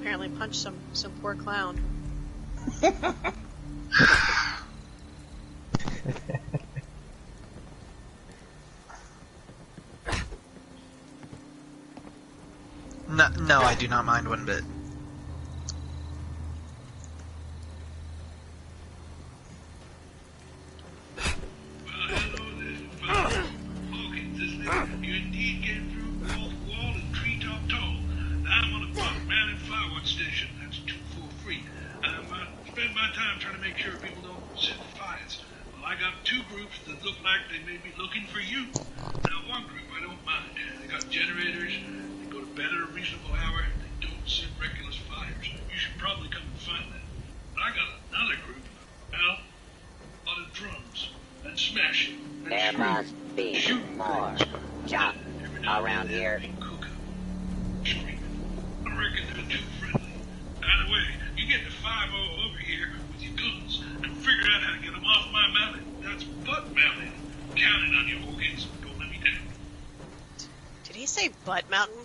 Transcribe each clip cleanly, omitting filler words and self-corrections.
apparently punched some poor clown. No, I do not mind one bit. You indeed get through wall to wall and treetop tall. I'm on a Buck Mountain Fireworks Station. That's 243. Spend my time trying to make sure people don't set fires. Well, I got two groups that look like they may be looking for you. Now, one group I don't mind. They got generators. They go to bed at a reasonable hour. They don't set reckless fires. You should probably come and find them. But I got another group. Well, a lot of drums and smashing. And There must be shooting more junk around here. Screaming. I reckon they're too friendly. Either way, you get the 5-0 over here with your guns and figure out how to get them off my mountain. That's Butt Mountain. Counting on you, Hawkins. Don't let me down. Did he say Butt Mountain?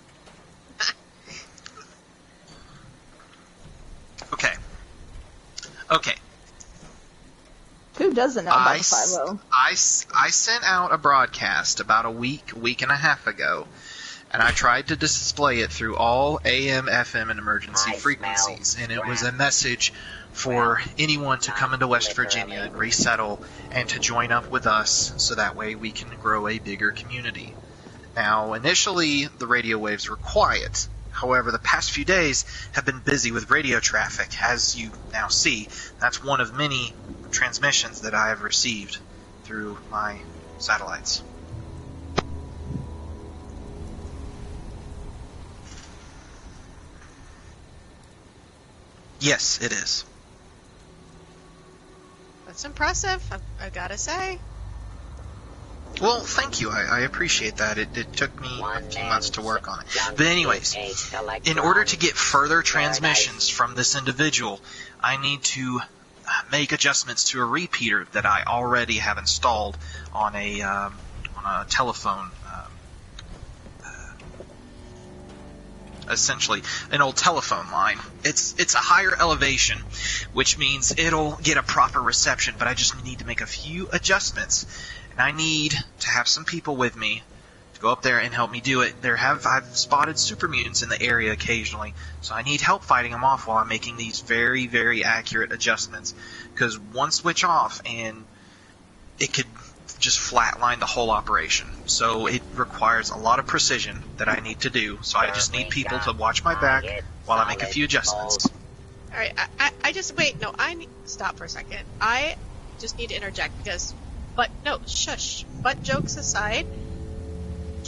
Okay. Who doesn't know about the 5-0? I sent out a broadcast about a week and a half ago, and I tried to display it through all AM, FM, and emergency frequencies, and it was a message for anyone to come into West Virginia and resettle and to join up with us so that way we can grow a bigger community. Now, initially, the radio waves were quiet. However, the past few days have been busy with radio traffic, as you now see. That's one of many transmissions that I have received through my satellites. Yes, it is. That's impressive, I gotta say. Well, thank you. I appreciate that. It took me a few months to work on it. But anyways, in order to get further transmissions from this individual, I need to make adjustments to a repeater that I already have installed on a telephone, essentially an old telephone line. It's a higher elevation, which means it'll get a proper reception, but I just need to make a few adjustments. And I need to have some people with me to go up there and help me do it. I've spotted super mutants in the area occasionally, so I need help fighting them off while I'm making these very, very accurate adjustments. Because one switch off and it could just flatline the whole operation. So it requires a lot of precision that I need to do. So I just need people to watch my back while I make a few adjustments. Alright, stop for a second. I just need to interject because, shush. But jokes aside,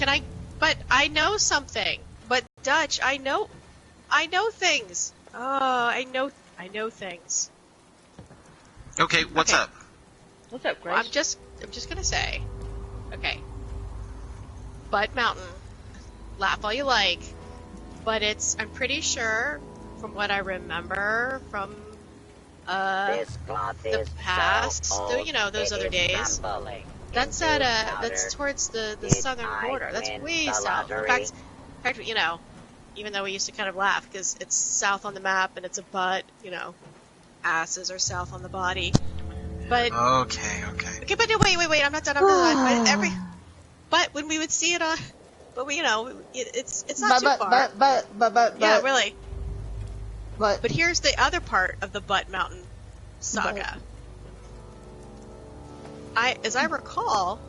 I know something. But Dutch, I know things. Oh, I know things. Okay, what's up? What's up, Grace? Well, I'm just gonna say, okay, Butt Mountain, laugh all you like, but I'm pretty sure, from what I remember from the past, those other days, that's towards the southern border. That's way south. In fact, even though we used to kind of laugh because it's south on the map and it's a butt, asses are south on the body. But okay, but no, wait, I'm not done. But when we would see it on, it's not too far. But yeah, really. But here's the other part of the Butt Mountain saga. As I recall,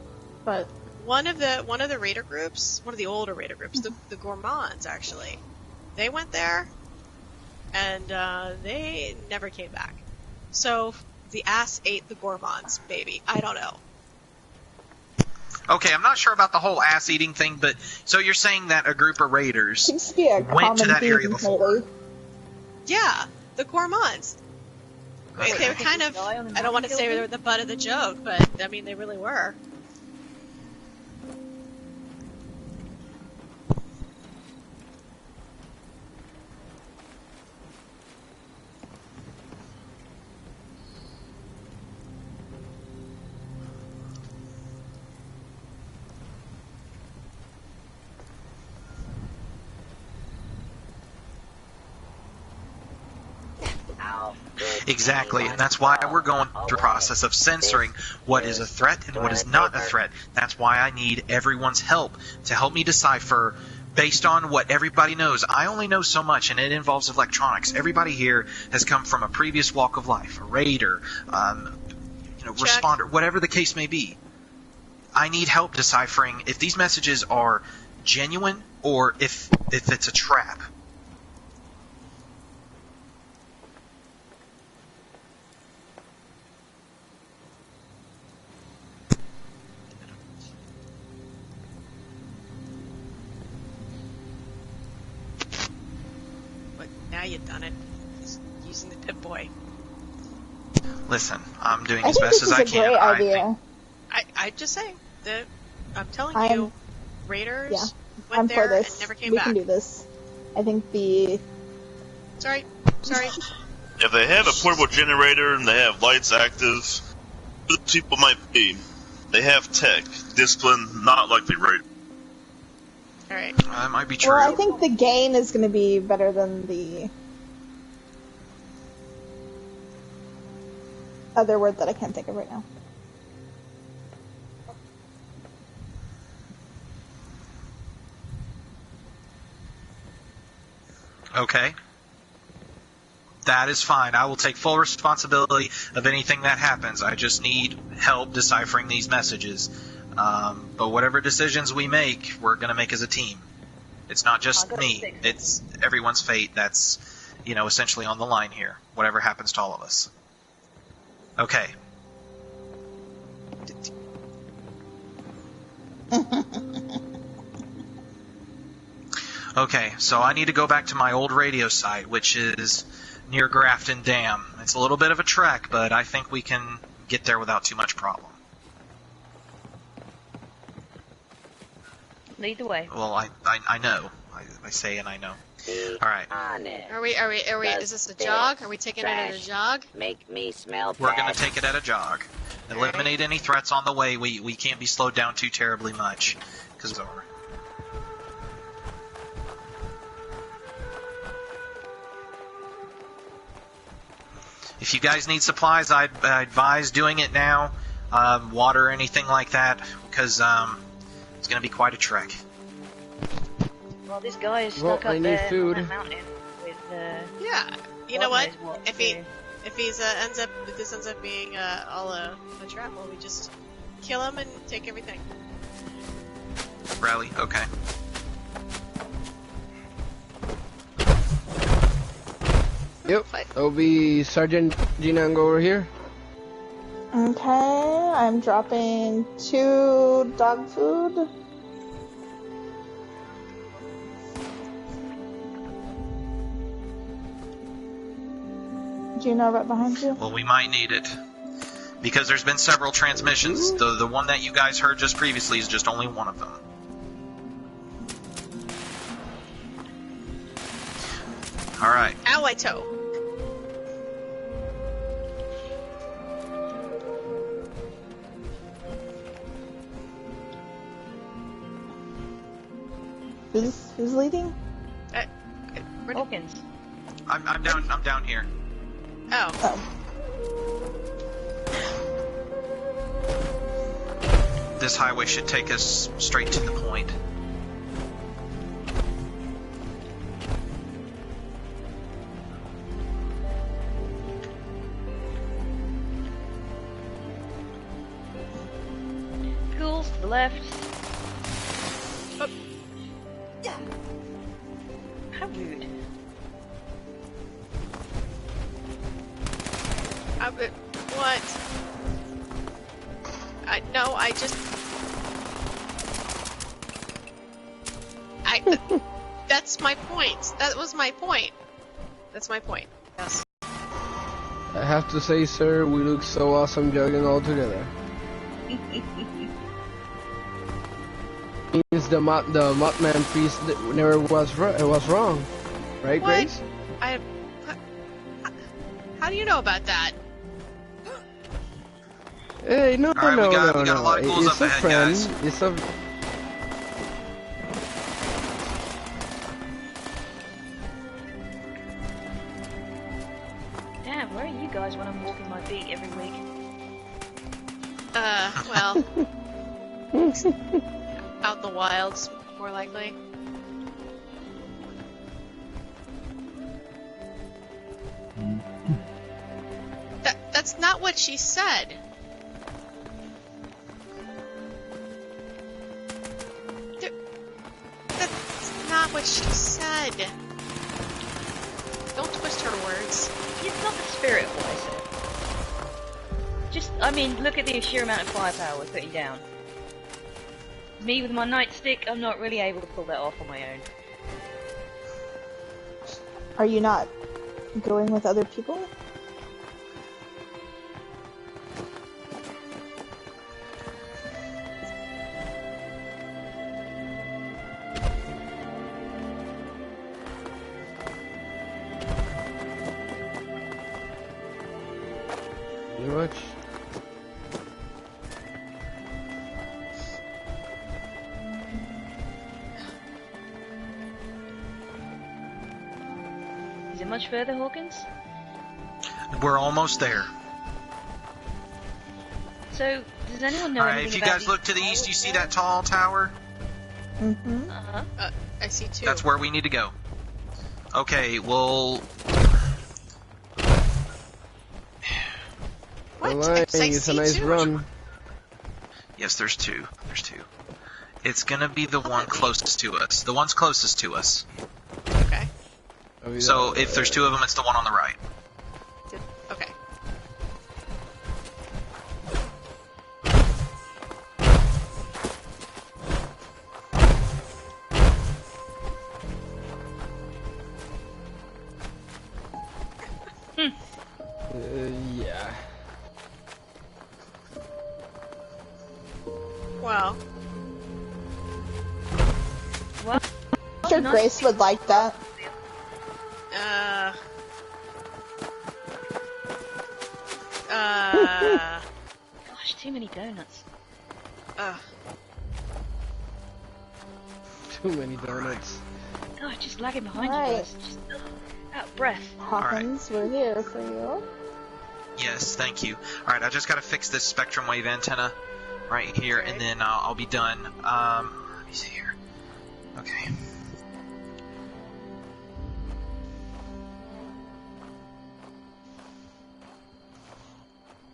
but one of the raider groups, one of the older raider groups, the Gourmands actually, they went there, and they never came back. So the ass ate the Gourmands, baby. I don't know. Okay, I'm not sure about the whole ass-eating thing, but so you're saying that a group of raiders seems to be a went to that area before? Lately. Yeah, the Gourmands. They were kind of, I don't want to say they were the butt of the joke, but, I mean, they really were. Exactly, and that's why we're going through the process of censoring what is a threat and what is not a threat. That's why I need everyone's help to help me decipher based on what everybody knows. I only know so much, and it involves electronics. Everybody here has come from a previous walk of life, a raider, responder, whatever the case may be. I need help deciphering if these messages are genuine or if it's a trap. But now you've done it. Just using the Pip-Boy. Listen, I'm doing as best as I can. Great idea. I'm just saying that I'm telling you, Raiders went I'm there for this. and never came we back. can do this. I think the. Sorry. If they have a portable generator and they have lights active, those people might be. They have tech, discipline, not likely Raiders. All right. That might be true. Well, I think the gain is going to be better than the other word that I can't think of right now. Okay. That is fine. I will take full responsibility of anything that happens. I just need help deciphering these messages. But whatever decisions we make, we're going to make as a team. It's not just me. It's everyone's fate that's, essentially on the line here. Whatever happens to all of us. Okay. Okay, so I need to go back to my old radio site, which is near Grafton Dam. It's a little bit of a trek, but I think we can get there without too much problem. Lead the way. Well, I know. I say and I know. All right. Are we? Is this a jog? Are we taking it at a jog? Make me smell We're bad. going to take it at a jog. Eliminate any threats on the way. We can't be slowed down too terribly much, because it's over. If you guys need supplies, I advise doing it now. Water or anything like that, because it's going to be quite a trek. Well, this guy is stuck up there on that mountain with. Yeah. You know what? If this ends up being all a trap, well, we just kill him and take everything. Rally. Okay. Yep, it'll be Sergeant Ginango over here. Okay, I'm dropping 2 dog food. Gino, right behind you. Well, we might need it. Because there's been several transmissions. The one that you guys heard just previously is just only one of them. Alright. Ally toe. Who's leading? Hawkins. I'm down here. Oh. This highway should take us straight to the point. Pools to the left. Oh. How rude. What? No, I just... That's my point. That was my point. That's my point. Yes. I have to say, sir, we look so awesome jogging all together. Means the Mothman priest never was wrong, right, What? Grace? How do you know about that? Hey, no. We got a lot of ghouls It's up a ahead, friend. guys. It's a. Sam, where are you guys when I'm walking my beat every week? Well... out in the wilds, more likely. That's not what she said. That's not what she said. Don't twist her words. It's not the spirit of what I said. Just, I mean, look at the sheer amount of firepower we're putting down. Me with my nightstick, I'm not really able to pull that off on my own. Are you not going with other people? Pretty much. Is it much further, Hawkins? We're almost there. So, does anyone know Alright, anything if you about guys look to the east, you see that tall tower? Mm-hmm. Uh-huh. I see two. That's where we need to go. Okay, well... What? Alright, I it's a see nice two. run. Yes, there's two. There's two. It's gonna be the one closest to us. The one's closest to us. Okay. Oh, yeah. So, if there's two of them, it's the one on the right. Okay. Yeah. Well. What? I'm sure Grace would like that. Gosh, too many donuts. Too many donuts. Gosh, just lagging behind Right. you guys. Just out of breath. Hawkins, we're here for you. Yes, thank you. Alright, I just gotta fix this spectrum wave antenna right here, and then I'll be done. Let me see here. Okay.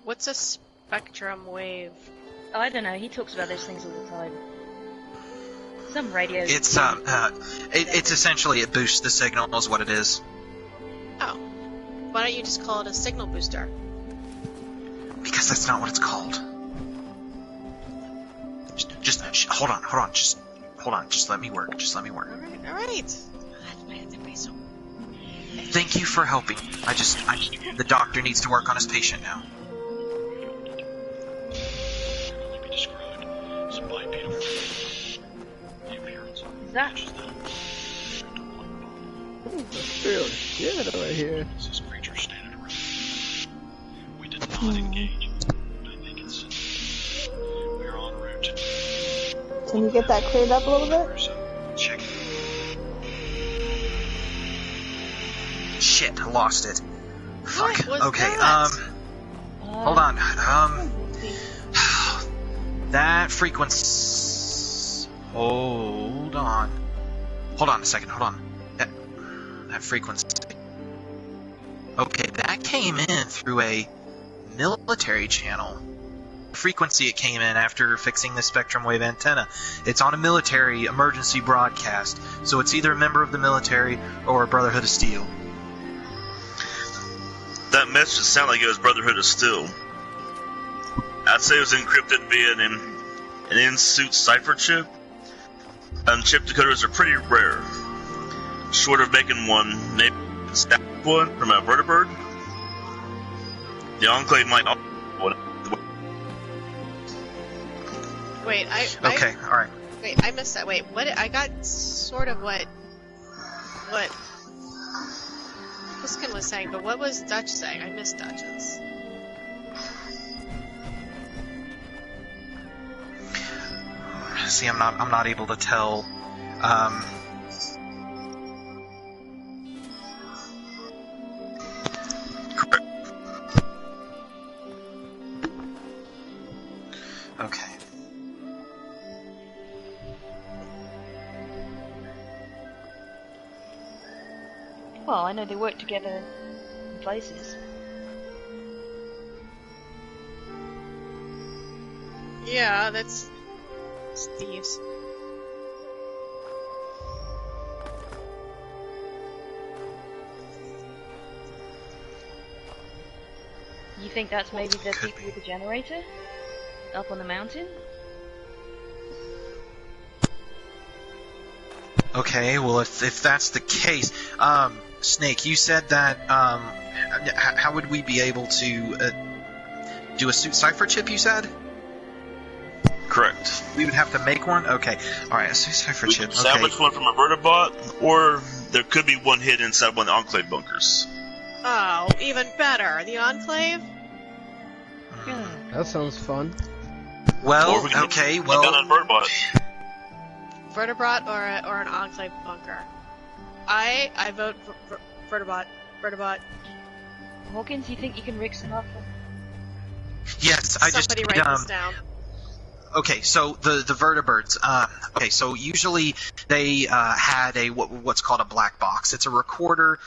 What's a spectrum wave? I don't know, he talks about those things all the time. Some radio. It's it's essentially, it boosts the signal is what it is. Oh. Why don't you just call it a signal booster? Because that's not what it's called. Just hold on, just hold on, just let me work, Alright. Thank you for helping. The doctor needs to work on his patient now. Is that? Real shit over here. This creature standing around. We did not engage, but I think it's. We're en route. Can you get that cleared up a little bit? Check. Shit, I lost it. Fuck. What was Okay, that? hold on. That frequency. Hold on. Hold on a second, hold on. That frequency. Okay, that came in through a military channel. Frequency it came in after fixing the spectrum wave antenna. It's on a military emergency broadcast, so it's either a member of the military or a Brotherhood of Steel. That message sounded like it was Brotherhood of Steel. I'd say it was encrypted via an in-suit cipher chip. And chip decoders are pretty rare. Short of making one, maybe snap one from a vertibird. The Enclave might also. Wait, Okay, alright. Wait, I missed that. Wait, what? I got sort of what Huskin was saying, but what was Dutch saying? I missed Dutch's. See, I'm not able to tell. I know they work together in places. Yeah, that's thieves. You think that's maybe the people with the generator? Up on the mountain? Okay, well, if that's the case, Snake, you said that, how would we be able to, do a suit cipher chip, you said? Correct. We would have to make one? Okay. Alright, a suit cipher We chip, can salvage one from a Vertibot, or there could be one hidden inside one of the Enclave bunkers. Oh, even better. The Enclave? That sounds fun. Well, Or we can okay, get well... down on Vertibot. Vertebrate or an Enclave bunker? I vote for Vertebrate. Vertebrate. Hawkins, you think you can rig some up? Yes, I just... Somebody write this down. Okay, so the vertibirds. Okay, so usually they had what's called a black box. It's a recorder,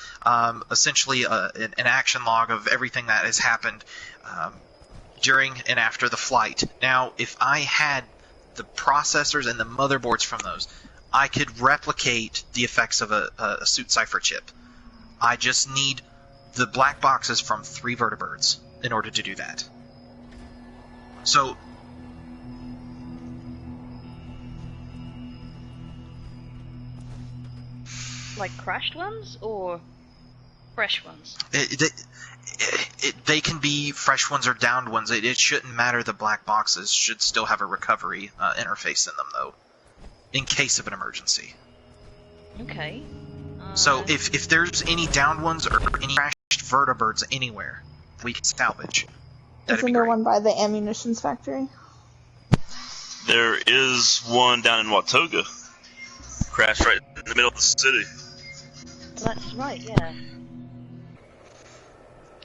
essentially an action log of everything that has happened during and after the flight. Now, if I had the processors and the motherboards from those, I could replicate the effects of a suit cipher chip. I just need the black boxes from 3 vertibirds in order to do that. So. Like crashed ones or fresh ones? They can be fresh ones or downed ones. It shouldn't matter. The black boxes should still have a recovery interface in them, though, in case of an emergency. Okay. So if there's any downed ones or any crashed vertibirds anywhere, we can salvage. Isn't there one by the ammunitions factory? There is one down in Watoga. Crashed right in the middle of the city. That's right, yeah.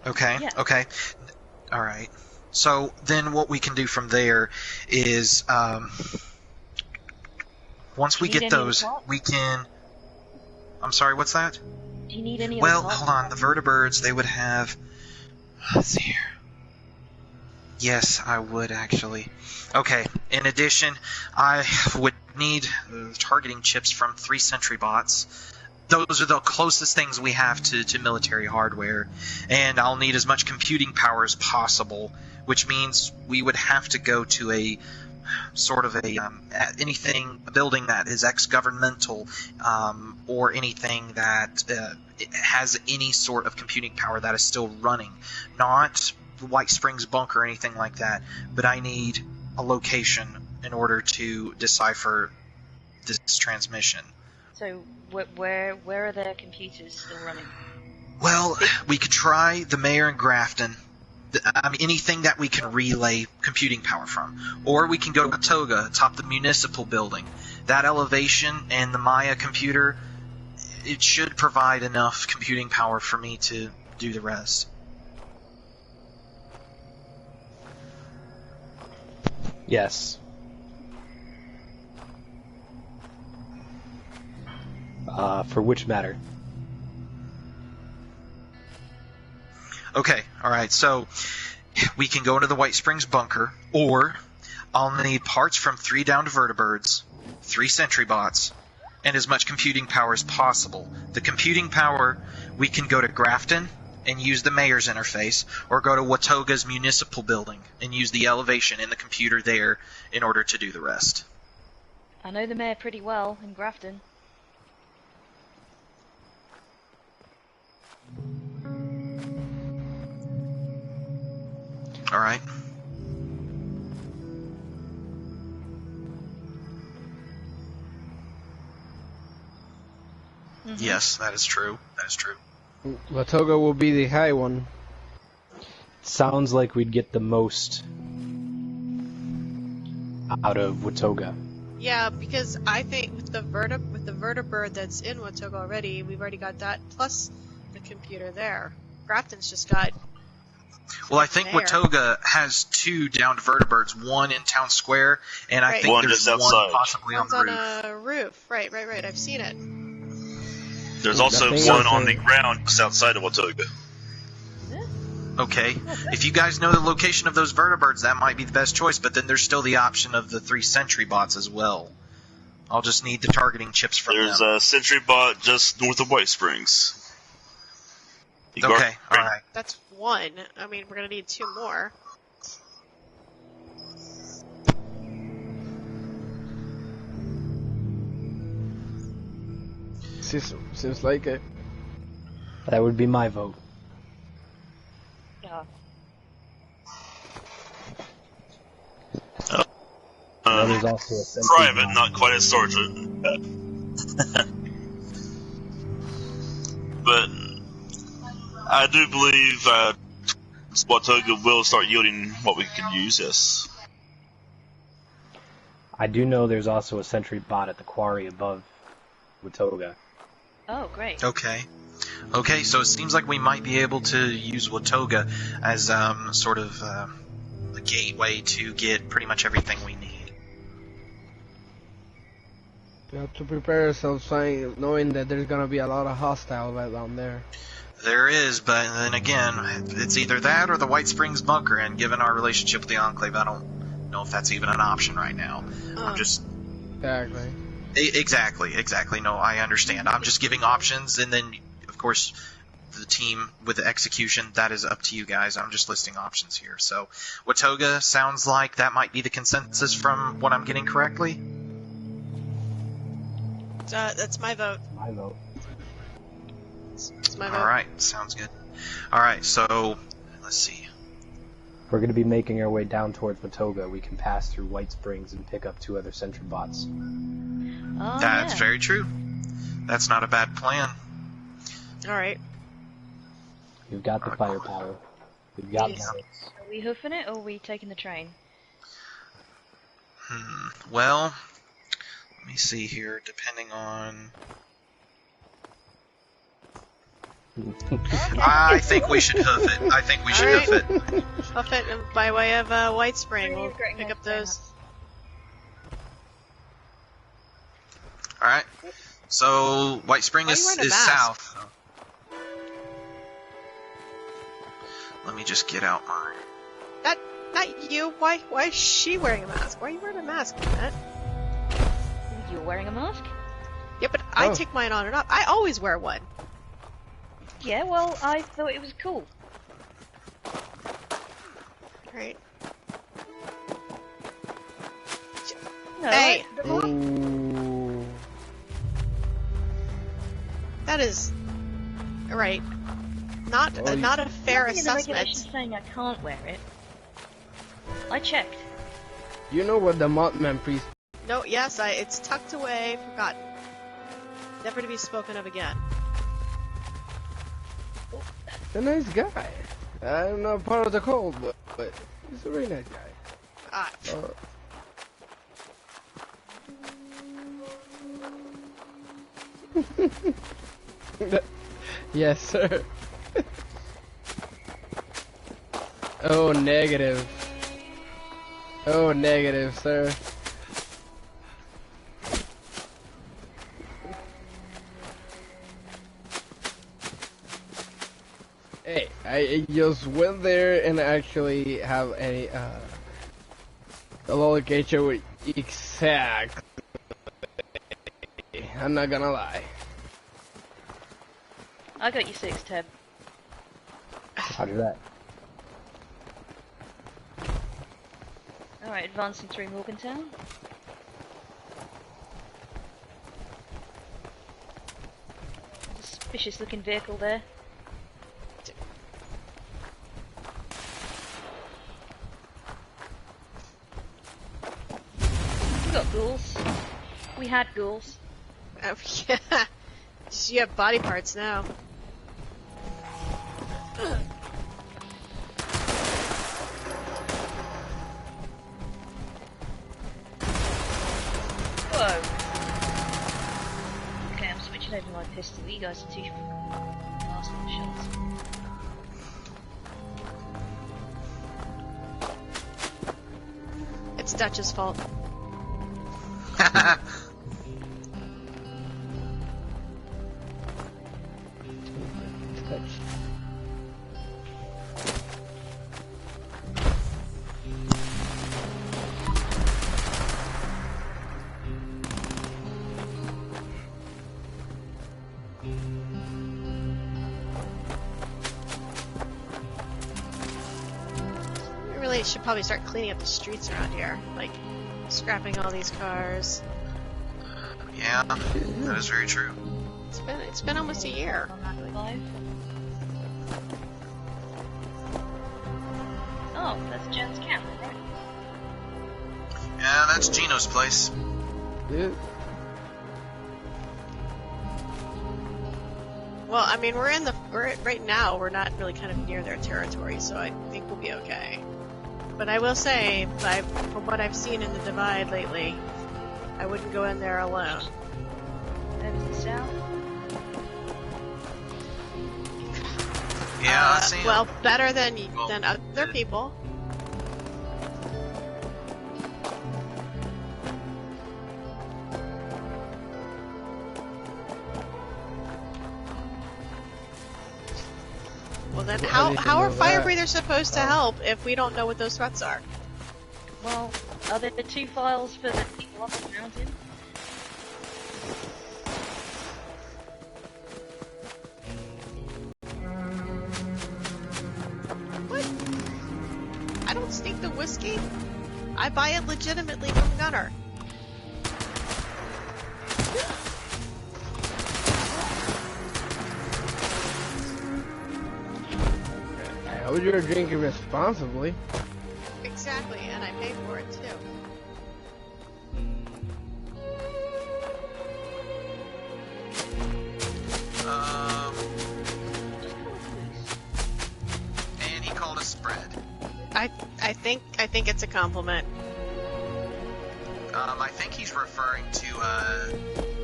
Okay, Yeah. okay. Alright. So then what we can do from there is, once we Do you get need any those, of the parts? we can... I'm sorry, what's that? Do you need any Well, of the hold on. The vertibirds, they would have... Let's see here. Yes, I would, actually. Okay, in addition, I would need targeting chips from 3 sentry bots. Those are the closest things we have to military hardware. And I'll need as much computing power as possible, which means we would have to go to a sort of a building that is ex-governmental, or anything that has any sort of computing power that is still running. Not White Springs bunker or anything like that, but I need a location in order to decipher this transmission. So where are their computers still running? Well, we could try the mayor in Grafton. I mean, anything that we can relay computing power from. Or we can go to Watoga, atop the municipal building. That elevation and the Maya computer, it should provide enough computing power for me to do the rest. Yes. For which matter? Okay, alright, so we can go into the White Springs bunker, or I'll need parts from 3 downed vertibirds, 3 sentry bots, and as much computing power as possible. The computing power, we can go to Grafton and use the mayor's interface, or go to Watoga's municipal building and use the elevation in the computer there in order to do the rest. I know the mayor pretty well in Grafton. Alright. Mm-hmm. Yes, that is true. That is true. Watoga will be the high one. Sounds like we'd get the most out of Watoga. Yeah, because I think with the vertibird that's in Watoga already, we've already got that plus the computer there. Grafton's just got. Well, I think Mayor. Watoga has 2 downed vertibirds, 1 in town square, and I Right. think One there's just one outside. possibly on One's the on roof. a roof. Right. I've seen it. There's also one on the ground just outside of Watoga. Okay. If you guys know the location of those vertibirds, that might be the best choice, but then there's still the option of the 3 sentry bots as well. I'll just need the targeting chips from There's them. a sentry bot just north of White Springs. Okay, alright. That's 1. I mean, we're gonna need 2 more. Seems like it. That would be my vote. Yeah. There's also a sentry private, bot. not quite as sergeant. But I do believe Watoga will start yielding what we can use, yes. I do know there's also a sentry bot at the quarry above Watoga. Oh, great. Okay. Okay, so it seems like we might be able to use Watoga as sort of a gateway to get pretty much everything we need. We have to prepare ourselves, knowing that there's gonna be a lot of hostile right down there. There is, but then again, it's either that or the White Springs bunker, and given our relationship with the Enclave, I don't know if that's even an option right now. I'm just... Exactly. Exactly. No, I understand. I'm just giving options, and then, of course, the team with the execution, that is up to you guys. I'm just listing options here. So, Watoga sounds like that might be the consensus from what I'm getting correctly? That's my vote. My vote. It's my vote. Alright, sounds good. Alright, so, let's see. If we're going to be making our way down towards Watoga, we can pass through White Springs and pick up 2 other sentry bots. Oh, That's yeah. very true. That's not a bad plan. Alright. We've got the firepower. We've got Yes. the... Are we hoofing it, or are we taking the train? Well, let me see here, depending on... I think we should hoof it. I think we should hoof it. Hoof it by way of White Spring. We'll pick up those. Alright. So, White Spring is south. Let me just get out mine. Not you. Why is she wearing a mask? Why are you wearing a mask, Matt? You're wearing a mask? Yeah, but I take mine on and off. I always wear one. Yeah, well, I thought it was cool. Right. No, Hey! Ooh. That is... Right. Not a fair Nothing in the assessment. regulations saying I can't wear it. I checked. You know what the Mothman priest... No, yes, it's tucked away, forgotten. Never to be spoken of again. He's a nice guy. I'm not part of the cult, but he's a very nice guy. Yes, sir. Oh, negative. Oh, negative, sir. Hey, I just went there and actually have a location with exact. I'm not gonna lie. I got you 6, Ted. Roger that. Alright, advancing through Morgantown. Suspicious looking vehicle there. We got ghouls. We had ghouls. Yeah. You have body parts now. Whoa. Okay, I'm switching over my pistol. You guys are too fast on the shots. It's Dutch's fault. really should probably start cleaning up the streets around here, like scrapping all these cars. Yeah, that is very true. It's been almost a year. Oh, that's Jen's camp, right? Yeah, that's Gino's place. Yeah. Well, I mean, right now we're not really kind of near their territory, so I think we'll be okay. But I will say, from what I've seen in the Divide lately, I wouldn't go in there alone. Over to the south? Yeah, I see. Well, better than other people. Well, then how are fire breathers supposed to help if we don't know what those threats are? Well, are there 2 files for the people up the mountain? What? I don't sneak the whiskey. I buy it legitimately from Gunner. I hope you're drinking responsibly. Exactly, and I pay for it too. And he called us spread. I think it's a compliment. I think he's referring to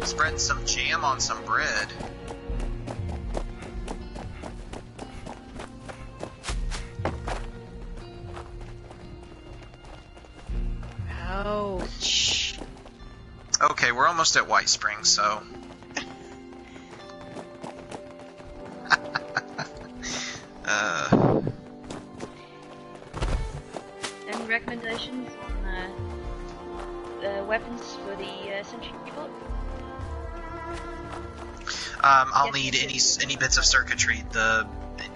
spreading some jam on some bread. Ouch. Okay, we're almost at White Springs, so. Any recommendations on weapons for the sentry people? I'll need any bits of circuitry,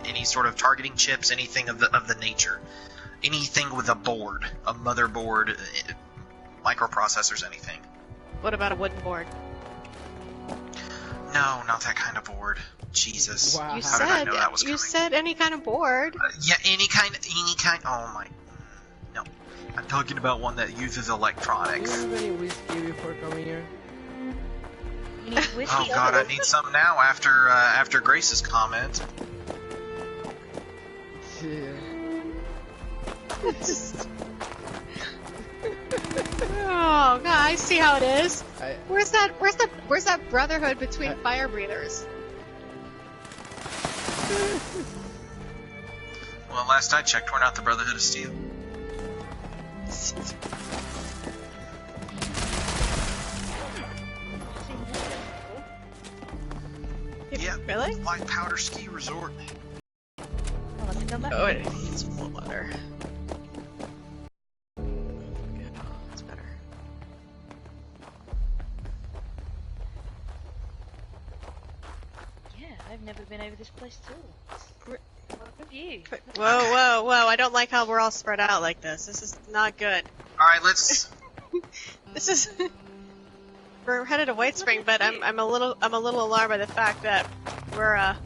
any sort of targeting chips, anything of the nature, anything with a board, a motherboard, microprocessors, anything. What about a wooden board? No, not that kind of board. Jesus. Wow. You How did I know that was you coming? said any kind of board. Yeah, any kind. Oh my. No, I'm talking about one that uses Do you electronics. have any whiskey before coming here? You need whiskey? Oh god, I need some now after Grace's comment. Yeah. Oh god, I see how it is. I- Where's that brotherhood between fire breathers? Well, last I checked, we're not the Brotherhood of Steel. Yeah. Really? White Powder Ski Resort. I'll have to come back. Oh, I need some more water. That's better. Yeah, I've never been over this place at all. What have you? Whoa! I don't like how we're all spread out like this. This is not good. Alright, let's. This is. We're headed to White Spring, but I'm a little alarmed by the fact that we're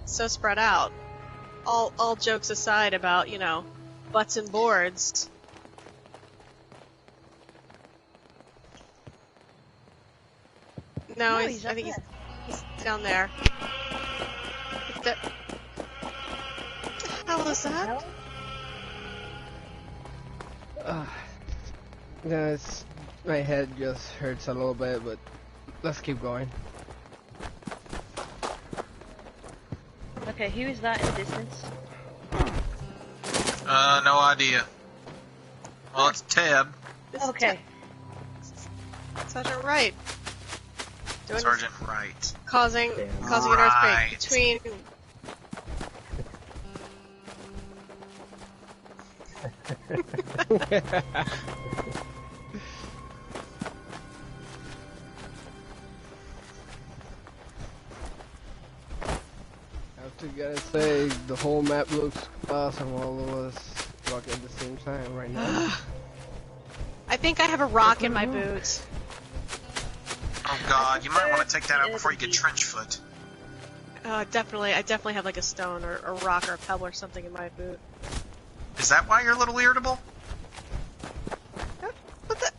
so spread out. All jokes aside about butts and boards. No, I think he's down there. What the hell is that? Yeah, my head just hurts a little bit, but let's keep going. Okay, who is that in the distance? No idea. Well, it's Teb. Okay. Sergeant Wright. Sergeant Wright. Causing an Right. earthquake between. I have to gotta say, the whole map looks awesome all of us. rock at the same time right now. I think I have a rock in my boots. Oh god, you might want to take that out before you get trench foot. Definitely. I definitely have like a stone or a rock or a pebble or something in my boot. Is that why you're a little irritable? What the?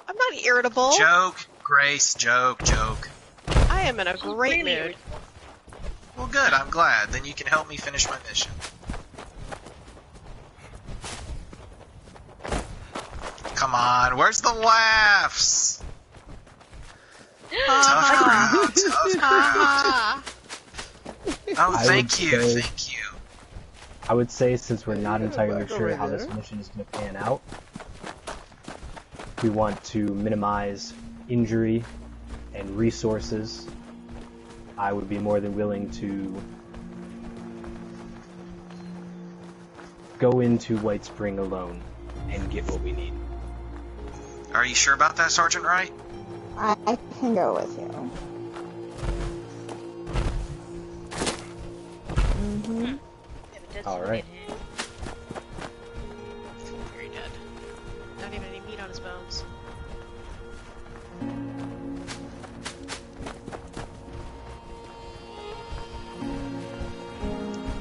I'm not irritable. Joke, Grace, joke. I am in a great mood. Well, good, I'm glad. Then you can help me finish my mission. Come on, where's the laughs? Tough crowd. Oh, thank you. I would say, since we're not entirely sure how this mission is going to pan out, we want to minimize injury and resources. I would be more than willing to go into White Spring alone and get what we need. Are you sure about that, Sergeant Wright? I can go with you. Mm-hmm. Alright. Very dead. Not even any meat on his bones.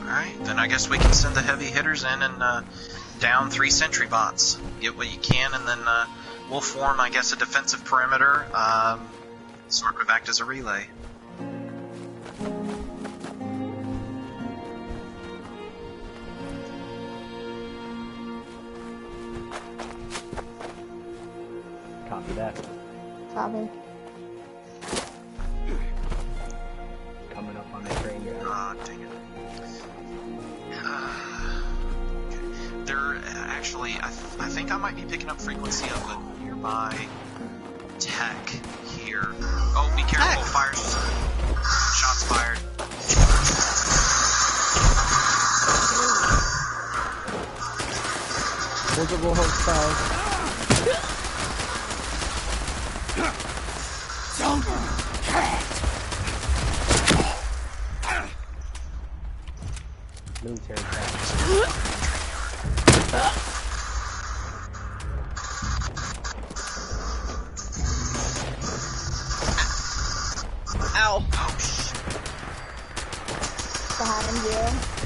Alright, then I guess we can send the heavy hitters in and down 3 sentry bots. Get what you can, and then we'll form, I guess, a defensive perimeter, sort of act as a relay. Copy that. Copy. Coming up on the train here. Ah, dang it. There, actually, I think I might be picking up frequency of a nearby tech here. Oh, be careful, fires. Shots fired. Multiple hostiles. Military practice. Ow. Behind you.